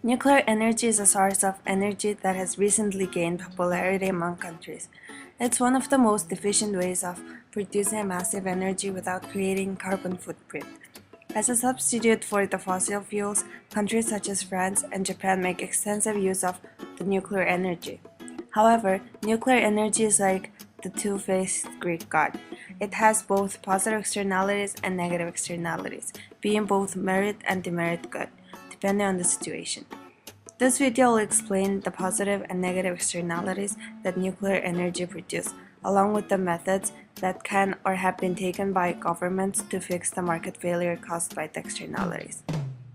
Nuclear energy is a source of energy that has recently gained popularity among countries. It's one of the most efficient ways of producing massive energy without creating carbon footprint. As a substitute for the fossil fuels, countries such as France and Japan make extensive use of the nuclear energy. However, nuclear energy is like the two-faced Greek god. It has both positive externalities and negative externalities, being both merit and demerit good, depending on the situation. This video will explain the positive and negative externalities that nuclear energy produces, along with the methods that can or have been taken by governments to fix the market failure caused by the externalities.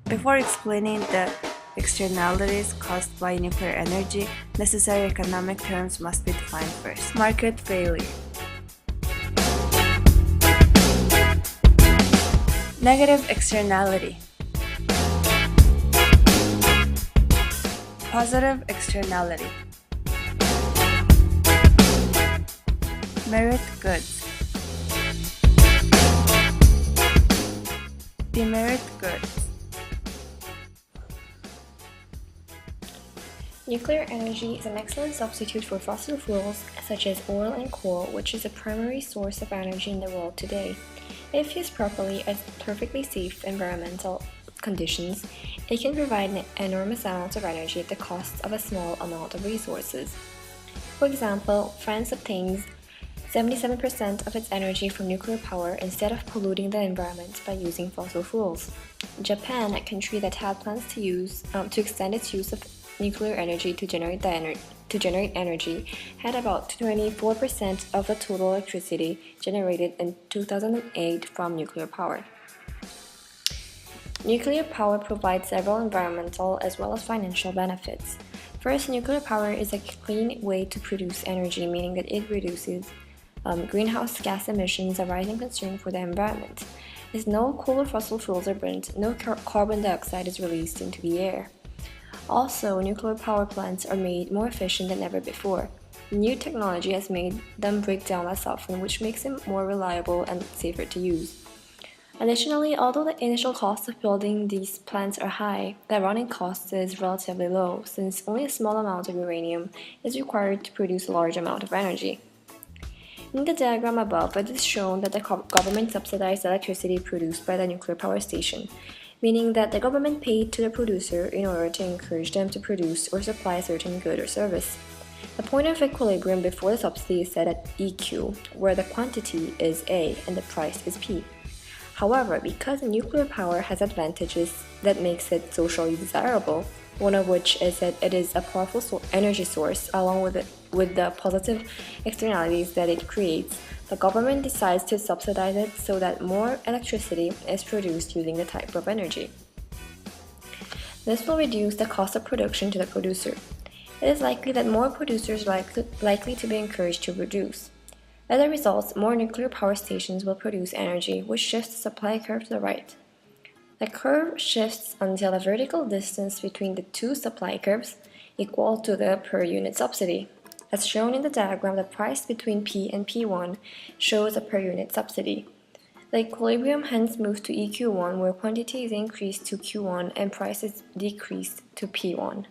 Before explaining the externalities caused by nuclear energy, necessary economic terms must be defined first. Market failure. Negative externality. Positive externality. Merit goods. Demerit goods. Nuclear energy is an excellent substitute for fossil fuels such as oil and coal, which is the primary source of energy in the world today. If used properly at perfectly safe environmental conditions, it can provide enormous amounts of energy at the cost of a small amount of resources. For example, France obtains 77% of its energy from nuclear power instead of polluting the environment by using fossil fuels. Japan, a country that had plans to extend its use of nuclear energy to generate energy, had about 24% of the total electricity generated in 2008 from nuclear power. Nuclear power provides several environmental as well as financial benefits. First, nuclear power is a clean way to produce energy, meaning that it reduces greenhouse gas emissions, a rising concern for the environment. As no coal or fossil fuels are burnt, no carbon dioxide is released into the air. Also, nuclear power plants are made more efficient than ever before. New technology has made them break down less often, which makes them more reliable and safer to use. Additionally, although the initial cost of building these plants are high, the running cost is relatively low, since only a small amount of uranium is required to produce a large amount of energy. In the diagram above, it is shown that the government subsidized the electricity produced by the nuclear power station, meaning that the government paid to the producer in order to encourage them to produce or supply a certain good or service. The point of equilibrium before the subsidy is set at EQ, where the quantity is A and the price is P. However, because nuclear power has advantages that makes it socially desirable, one of which is that it is a powerful energy source, along with the positive externalities that it creates, the government decides to subsidize it so that more electricity is produced using the type of energy. This will reduce the cost of production to the producer. It is likely that more producers are likely to be encouraged to produce. As a result, more nuclear power stations will produce energy, which shifts the supply curve to the right. The curve shifts until the vertical distance between the two supply curves equal to the per unit subsidy. As shown in the diagram, the price between P and P1 shows a per unit subsidy. The equilibrium hence moves to EQ1, where quantity is increased to Q1 and price is decreased to P1.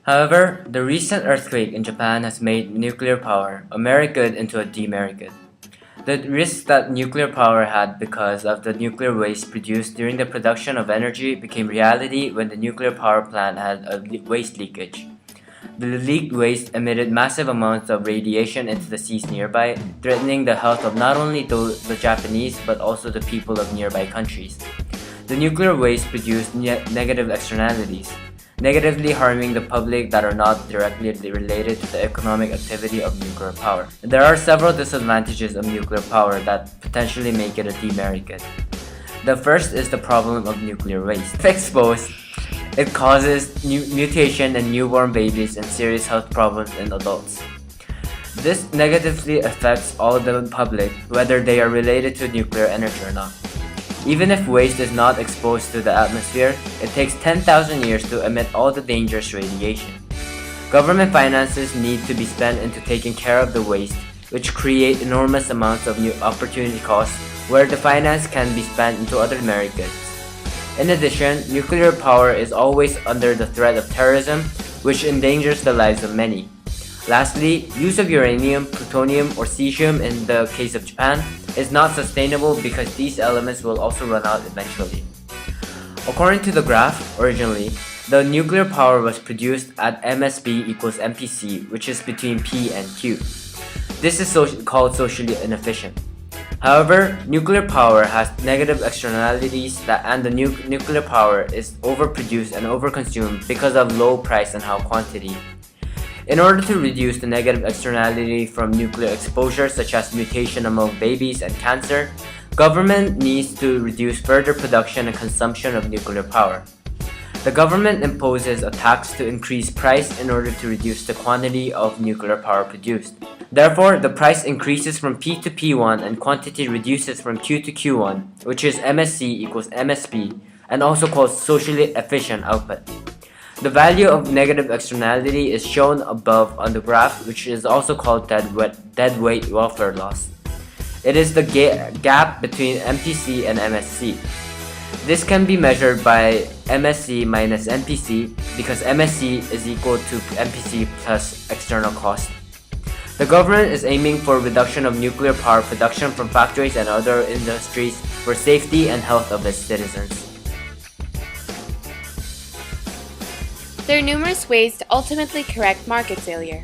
However, the recent earthquake in Japan has made nuclear power a merit good into a demerit good. The risks that nuclear power had because of the nuclear waste produced during the production of energy became reality when the nuclear power plant had a waste leakage. The leaked waste emitted massive amounts of radiation into the seas nearby, threatening the health of not only the Japanese but also the people of nearby countries. The nuclear waste produced negative externalities, negatively harming the public that are not directly related to the economic activity of nuclear power. There are several disadvantages of nuclear power that potentially make it a demerit good. The first is the problem of nuclear waste. If exposed, it causes mutation in newborn babies and serious health problems in adults. This negatively affects all the public, whether they are related to nuclear energy or not. Even if waste is not exposed to the atmosphere, it takes 10,000 years to emit all the dangerous radiation. Government finances need to be spent into taking care of the waste, which create enormous amounts of new opportunity costs where the finance can be spent into other merit goods. In addition, nuclear power is always under the threat of terrorism, which endangers the lives of many. Lastly, use of uranium, plutonium, or cesium in the case of Japan is not sustainable because these elements will also run out eventually. According to the graph, originally, the nuclear power was produced at MSB equals MPC, which is between P and Q. This is called socially inefficient. However, nuclear power has negative externalities and the nuclear power is overproduced and overconsumed because of low price and high quantity. In order to reduce the negative externality from nuclear exposure such as mutation among babies and cancer, government needs to reduce further production and consumption of nuclear power. The government imposes a tax to increase price in order to reduce the quantity of nuclear power produced. Therefore, the price increases from P to P1 and quantity reduces from Q to Q1, which is MSC equals MSB, and also called socially efficient output. The value of negative externality is shown above on the graph, which is also called deadweight welfare loss. It is the gap between MPC and MSC. This can be measured by MSC minus MPC because MSC is equal to MPC plus external cost. The government is aiming for reduction of nuclear power production from factories and other industries for safety and health of its citizens. There are numerous ways to ultimately correct market failure.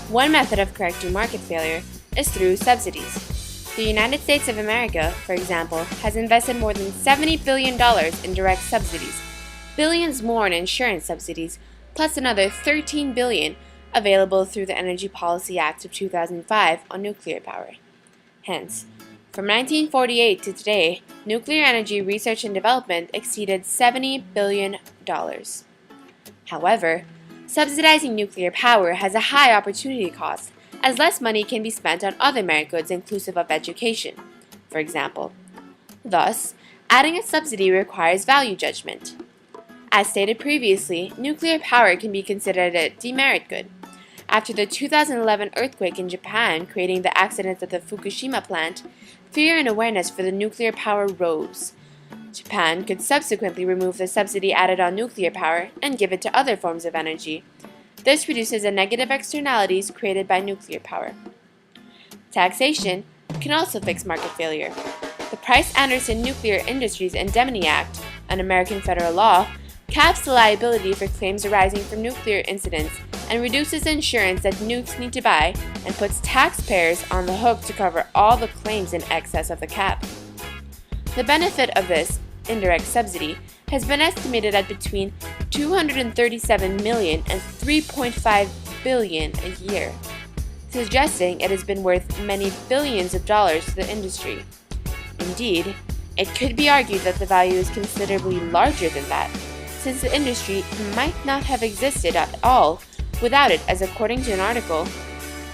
One method of correcting market failure is through subsidies. The United States of America, for example, has invested more than $70 billion in direct subsidies, billions more in insurance subsidies, plus another $13 billion available through the Energy Policy Act of 2005 on nuclear power. Hence, from 1948 to today, nuclear energy research and development exceeded $70 billion. However, subsidizing nuclear power has a high opportunity cost, as less money can be spent on other merit goods inclusive of education, for example. Thus, adding a subsidy requires value judgment. As stated previously, nuclear power can be considered a demerit good. After the 2011 earthquake in Japan creating the accident at the Fukushima plant, fear and awareness for the nuclear power rose. Japan could subsequently remove the subsidy added on nuclear power and give it to other forms of energy. This reduces the negative externalities created by nuclear power. Taxation can also fix market failure. The Price-Anderson Nuclear Industries Indemnity Act, an American federal law, caps the liability for claims arising from nuclear incidents and reduces the insurance that nukes need to buy and puts taxpayers on the hook to cover all the claims in excess of the cap. The benefit of this indirect subsidy has been estimated at between $237 million and $3.5 billion a year, suggesting it has been worth many billions of dollars to the industry. Indeed, it could be argued that the value is considerably larger than that, since the industry might not have existed at all without it, as according to an article,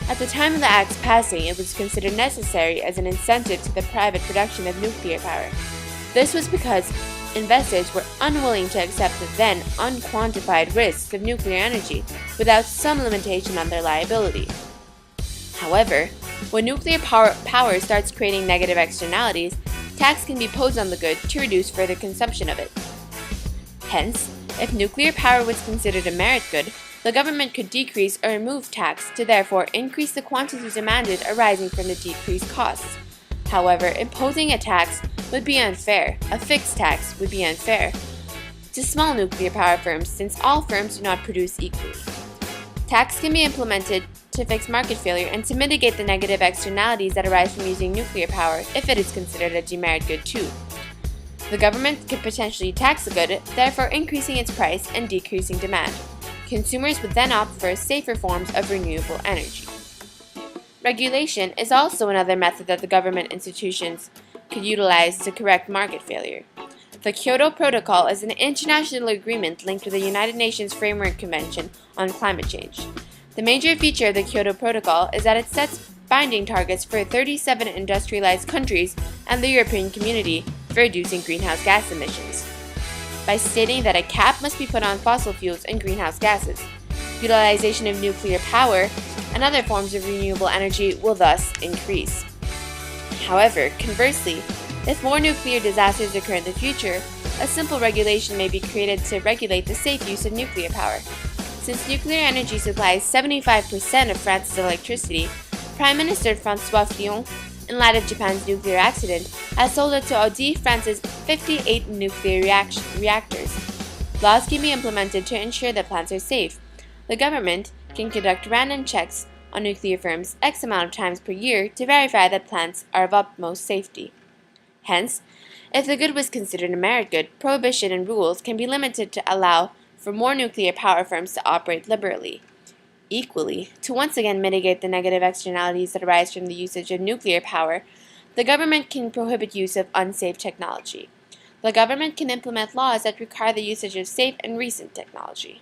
at the time of the Act's passing, it was considered necessary as an incentive to the private production of nuclear power. This was because investors were unwilling to accept the then unquantified risks of nuclear energy without some limitation on their liability. However, when nuclear power starts creating negative externalities, tax can be imposed on the good to reduce further consumption of it. Hence, if nuclear power was considered a merit good, the government could decrease or remove tax to therefore increase the quantity demanded arising from the decreased costs. However, imposing a tax would be unfair. A fixed tax would be unfair to small nuclear power firms since all firms do not produce equally. Tax can be implemented to fix market failure and to mitigate the negative externalities that arise from using nuclear power if it is considered a demerit good too. The government could potentially tax the good, therefore increasing its price and decreasing demand. Consumers would then opt for safer forms of renewable energy. Regulation is also another method that the government institutions could utilize to correct market failure. The Kyoto Protocol is an international agreement linked to the United Nations Framework Convention on Climate Change. The major feature of the Kyoto Protocol is that it sets binding targets for 37 industrialized countries and the European Community for reducing greenhouse gas emissions, by stating that a cap must be put on fossil fuels and greenhouse gases. Utilization of nuclear power and other forms of renewable energy will thus increase. However, conversely, if more nuclear disasters occur in the future, a simple regulation may be created to regulate the safe use of nuclear power. Since nuclear energy supplies 75% of France's electricity, Prime Minister François Fillon, in light of Japan's nuclear accident, has told it to audit France's 58 nuclear reactors. Laws can be implemented to ensure that plants are safe. The government can conduct random checks on nuclear firms X amount of times per year to verify that plants are of utmost safety. Hence, if the good was considered a merit good, prohibition and rules can be limited to allow for more nuclear power firms to operate liberally. Equally, to once again mitigate the negative externalities that arise from the usage of nuclear power, the government can prohibit use of unsafe technology. The government can implement laws that require the usage of safe and recent technology.